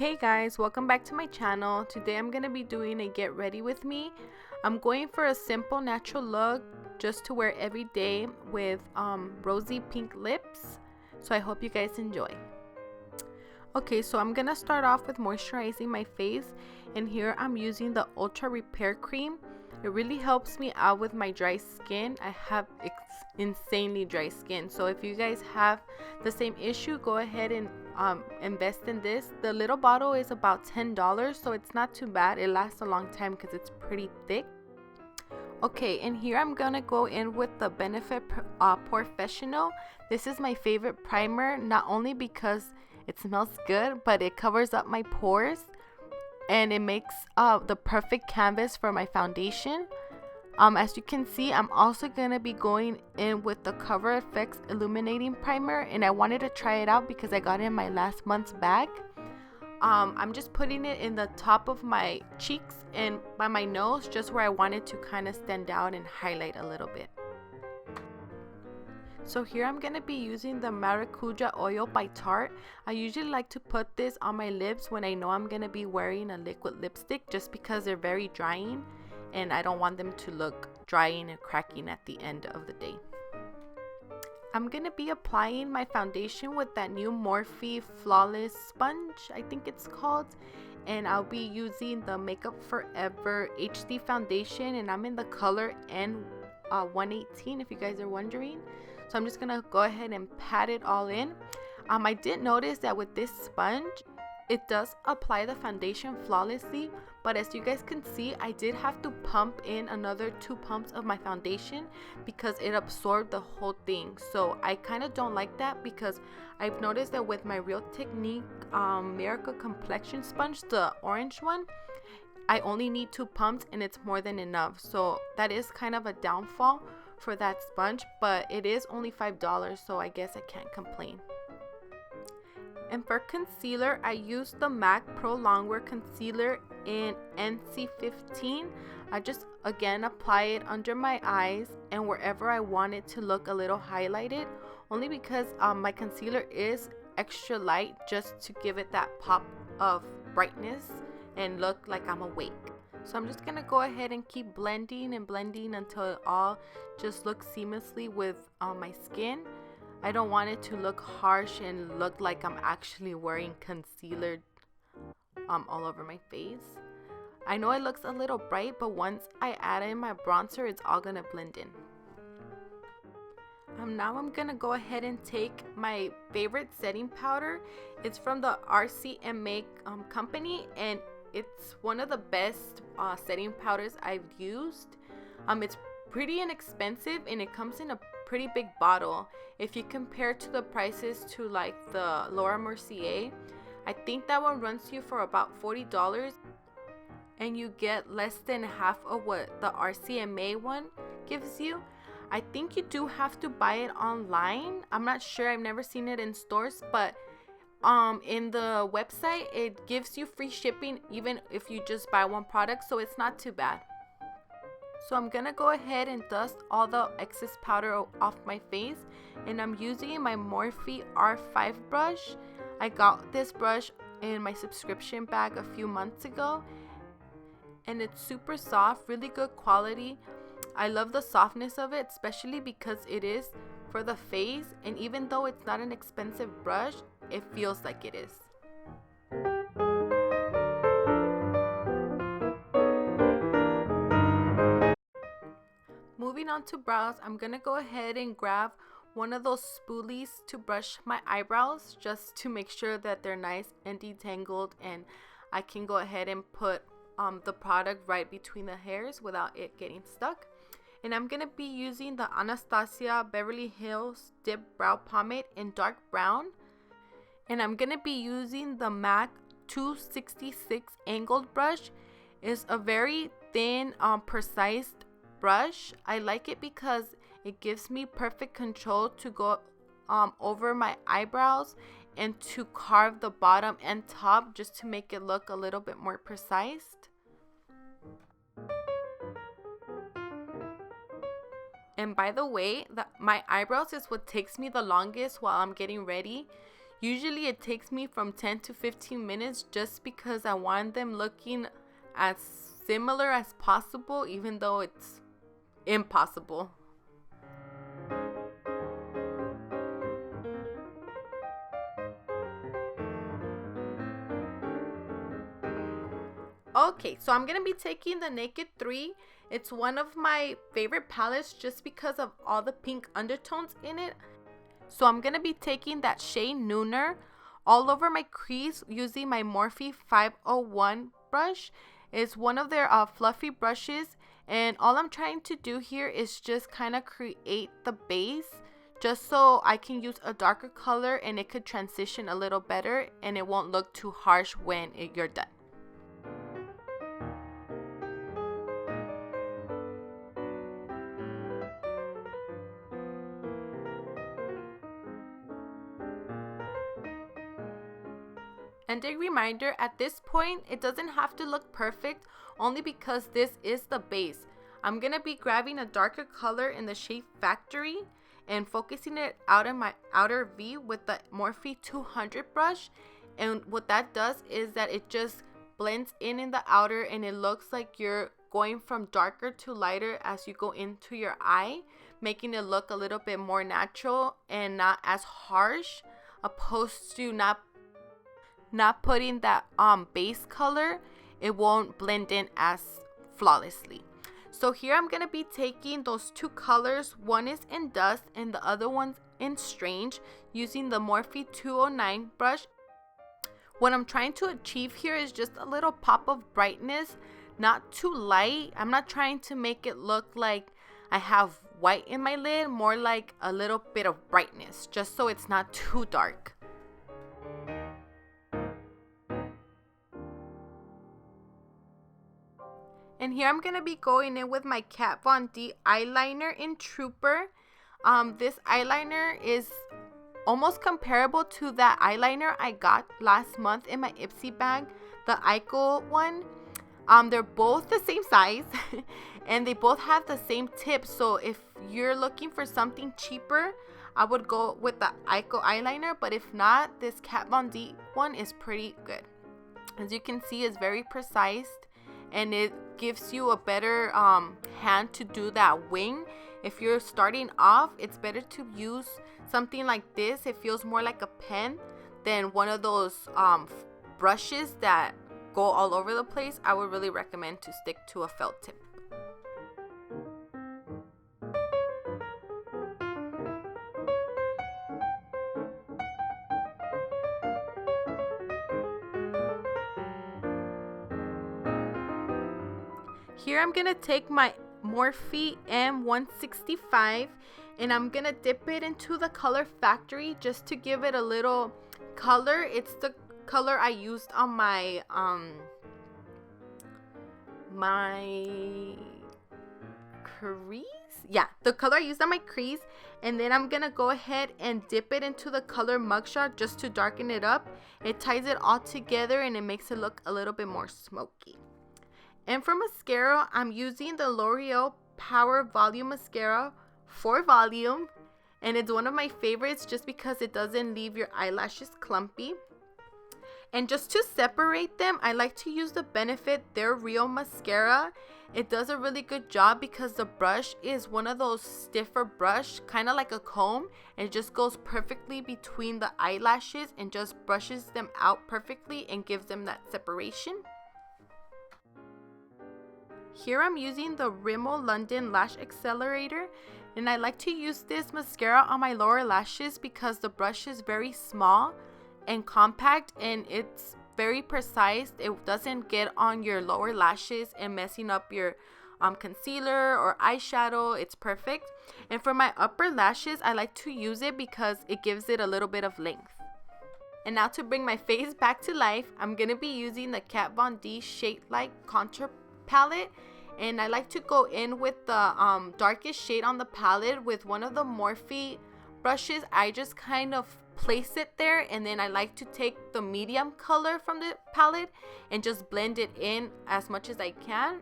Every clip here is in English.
Hey guys, welcome back to my channel. Today I'm going to be doing a get ready with me. I'm going for a simple natural look just to wear every day with rosy pink lips. So I hope you guys enjoy. Okay, so I'm going to start off with moisturizing my face, and here I'm using the Ultra Repair Cream. It really helps me out with my dry skin. I have insanely dry skin, so if you guys have the same issue, go ahead and invest in this. The little bottle is about $10, so it's not too bad. It lasts a long time because it's pretty thick. Okay, and here I'm gonna go in with the Benefit Professional. This is my favorite primer, not only because it smells good, but it covers up my pores and it makes the perfect canvas for my foundation. As you can see, I'm also gonna be going in with the Cover FX Illuminating Primer, and I wanted to try it out because I got it in my last month's bag. I'm just putting it in the top of my cheeks and by my nose, just where I wanted to kind of stand out and highlight a little bit. So here I'm going to be using the Maracuja Oil by Tarte. I usually like to put this on my lips when I know I'm going to be wearing a liquid lipstick, just because they're very drying and I don't want them to look drying and cracking at the end of the day. I'm going to be applying my foundation with that new Morphe Flawless Sponge, I think it's called. And I'll be using the Makeup Forever HD foundation, and I'm in the color N118 if you guys are wondering. So I'm just gonna go ahead and pat it all in. I did notice that with this sponge, it does apply the foundation flawlessly, but as you guys can see, I did have to pump in another 2 pumps of my foundation because it absorbed the whole thing. So I kind of don't like that, because I've noticed that with my Real Technique Miracle Complexion Sponge, the orange one, I only need 2 pumps and it's more than enough. So that is kind of a downfall for that sponge, but it is only $5, so I guess I can't complain. And for concealer, I used the MAC Pro Longwear Concealer in NC15. I just again apply it under my eyes and wherever I want it to look a little highlighted, only because my concealer is extra light, just to give it that pop of brightness and look like I'm awake. So I'm just going to go ahead and keep blending and blending until it all just looks seamlessly with my skin. I don't want it to look harsh and look like I'm actually wearing concealer all over my face. I know it looks a little bright, but once I add in my bronzer, it's all going to blend in. Now I'm going to go ahead and take my favorite setting powder. It's from the RCMA company, and it's one of the best setting powders I've used. It's pretty inexpensive and it comes in a pretty big bottle. If you compare to the prices to like the Laura Mercier, I think that one runs you for about $40, and you get less than half of what the RCMA one gives you. I think you do have to buy it online. I'm not sure, I've never seen it in stores, but in the website it gives you free shipping even if you just buy one product, so it's not too bad. So I'm gonna go ahead and dust all the excess powder off my face, and I'm using my Morphe R5 brush. I got this brush in my subscription bag a few months ago, and it's super soft, really good quality. I love the softness of it, especially because it is for the face, and even though it's not an expensive brush, it feels like it is. Moving on to brows, I'm gonna go ahead and grab one of those spoolies to brush my eyebrows, just to make sure that they're nice and detangled, and I can go ahead and put the product right between the hairs without it getting stuck. And I'm gonna be using the Anastasia Beverly Hills Dip Brow Pomade in dark brown. And I'm gonna be using the MAC 266 angled brush. It's a very thin, precise brush. I like it because it gives me perfect control to go over my eyebrows and to carve the bottom and top, just to make it look a little bit more precise. And by the way, my eyebrows is what takes me the longest while I'm getting ready. Usually it takes me from 10 to 15 minutes just because I want them looking as similar as possible, even though it's impossible. Okay, so I'm going to be taking the Naked 3. It's one of my favorite palettes just because of all the pink undertones in it. So I'm going to be taking that shade Nooner all over my crease using my Morphe 501 brush. It's one of their fluffy brushes, and all I'm trying to do here is just kind of create the base just so I can use a darker color and it could transition a little better and it won't look too harsh when you're done. And a reminder, at this point, it doesn't have to look perfect only because this is the base. I'm going to be grabbing a darker color in the shade Factory and focusing it out in my outer V with the Morphe 200 brush. And what that does is that it just blends in the outer and it looks like you're going from darker to lighter as you go into your eye, making it look a little bit more natural and not as harsh, opposed to not putting that base color. It won't blend in as flawlessly. So here I'm going to be taking those two colors. One is in Dust and the other one's in Strange, using the Morphe 209 brush. What I'm trying to achieve here is just a little pop of brightness, not too light. I'm not trying to make it look like I have white in my lid, more like a little bit of brightness, just so it's not too dark. And here I'm going to be going in with my Kat Von D eyeliner in Trooper. This eyeliner is almost comparable to that eyeliner I got last month in my Ipsy bag, the Aiko one. They're both the same size and they both have the same tip. So if you're looking for something cheaper, I would go with the Aiko eyeliner. But if not, this Kat Von D one is pretty good. As you can see, it's very precise and it gives you a better hand to do that wing. If you're starting off, it's better to use something like this. It feels more like a pen than one of those brushes that go all over the place. I would really recommend to stick to a felt tip. Here I'm going to take my Morphe M165 and I'm going to dip it into the color Factory just to give it a little color. It's the color I used on my crease. Yeah, the color I used on my crease. And then I'm going to go ahead and dip it into the color Mugshot just to darken it up. It ties it all together and it makes it look a little bit more smoky. And for mascara, I'm using the L'Oreal Power Volume Mascara for volume. And it's one of my favorites just because it doesn't leave your eyelashes clumpy. And just to separate them, I like to use the Benefit They're Real Mascara. It does a really good job because the brush is one of those stiffer brush, kind of like a comb. And it just goes perfectly between the eyelashes and just brushes them out perfectly and gives them that separation. Here I'm using the Rimmel London Lash Accelerator, and I like to use this mascara on my lower lashes because the brush is very small and compact and it's very precise. It doesn't get on your lower lashes and messing up your concealer or eyeshadow. It's perfect. And for my upper lashes, I like to use it because it gives it a little bit of length. And now to bring my face back to life, I'm going to be using the Kat Von D Shade Light Contour Palette. And I like to go in with the darkest shade on the palette with one of the Morphe brushes. I just kind of place it there, and then I like to take the medium color from the palette and just blend it in as much as I can.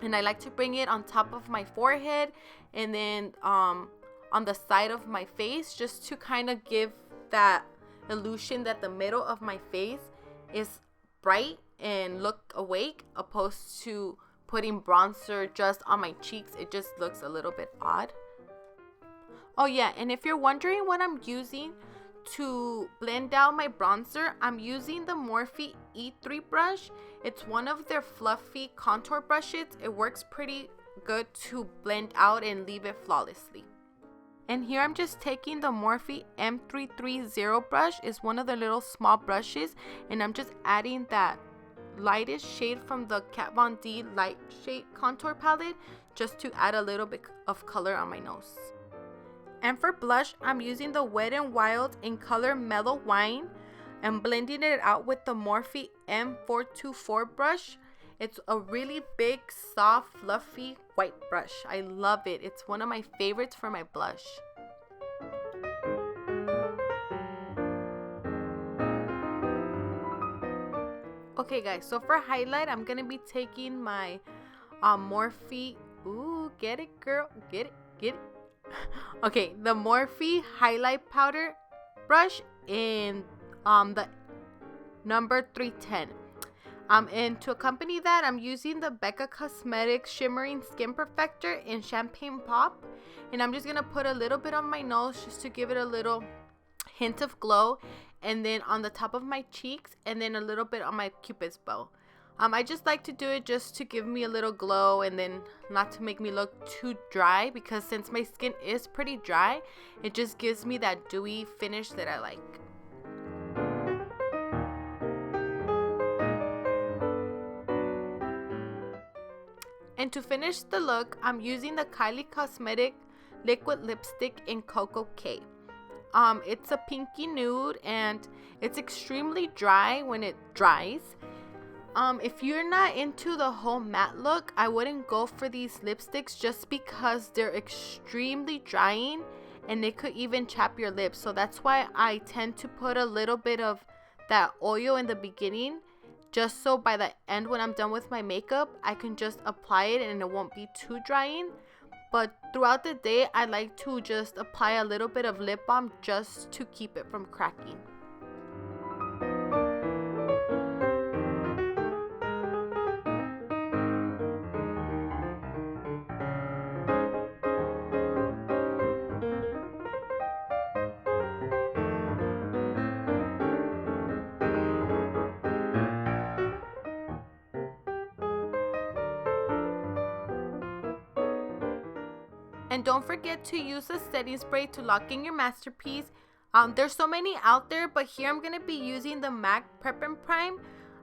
And I like to bring it on top of my forehead and then on the side of my face just to kind of give that illusion that the middle of my face is bright and look awake, opposed to putting bronzer just on my cheeks. It just looks a little bit odd. Oh yeah, and if you're wondering what I'm using to blend out my bronzer, I'm using the Morphe E3 brush. It's one of their fluffy contour brushes. It works pretty good to blend out and leave it flawlessly. And here I'm just taking the Morphe M330 brush. It's one of the little small brushes, and I'm just adding that lightest shade from the Kat Von D light shade contour palette just to add a little bit of color on my nose. And for blush, I'm using the Wet n Wild in color Mellow Wine and blending it out with the Morphe M424 brush. It's a really big, soft, fluffy white brush. I love it. It's one of my favorites for my blush. Okay guys, so for highlight, I'm going to be taking my Morphe, ooh, get it girl, get it. Okay, the Morphe highlight powder brush in the number 310. And to accompany that, I'm using the Becca Cosmetics Shimmering Skin Perfector in Champagne Pop. And I'm just going to put a little bit on my nose just to give it a little hint of glow. And then on the top of my cheeks, and then a little bit on my Cupid's bow. I just like to do it just to give me a little glow and then not to make me look too dry, because since my skin is pretty dry, it just gives me that dewy finish that I like. And to finish the look, I'm using the Kylie Cosmetics liquid lipstick in Cocoa K. It's a pinky nude and it's extremely dry when it dries. If you're not into the whole matte look, I wouldn't go for these lipsticks just because they're extremely drying and they could even chap your lips. So that's why I tend to put a little bit of that oil in the beginning, just so by the end when I'm done with my makeup, I can just apply it and it won't be too drying. But throughout the day, I like to just apply a little bit of lip balm just to keep it from cracking. And don't forget to use a setting spray to lock in your masterpiece. There's so many out there, but here I'm going to be using the MAC Prep and Prime.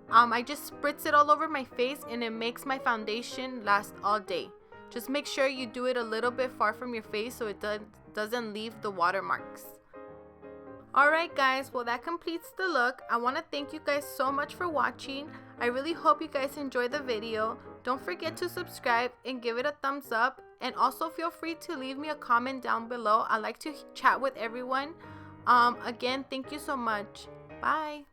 I just spritz it all over my face and it makes my foundation last all day. Just make sure you do it a little bit far from your face so it doesn't leave the watermarks. Alright guys, well that completes the look. I want to thank you guys so much for watching. I really hope you guys enjoyed the video. Don't forget to subscribe and give it a thumbs up. And also feel free to leave me a comment down below. I like to chat with everyone. Again, thank you so much. Bye.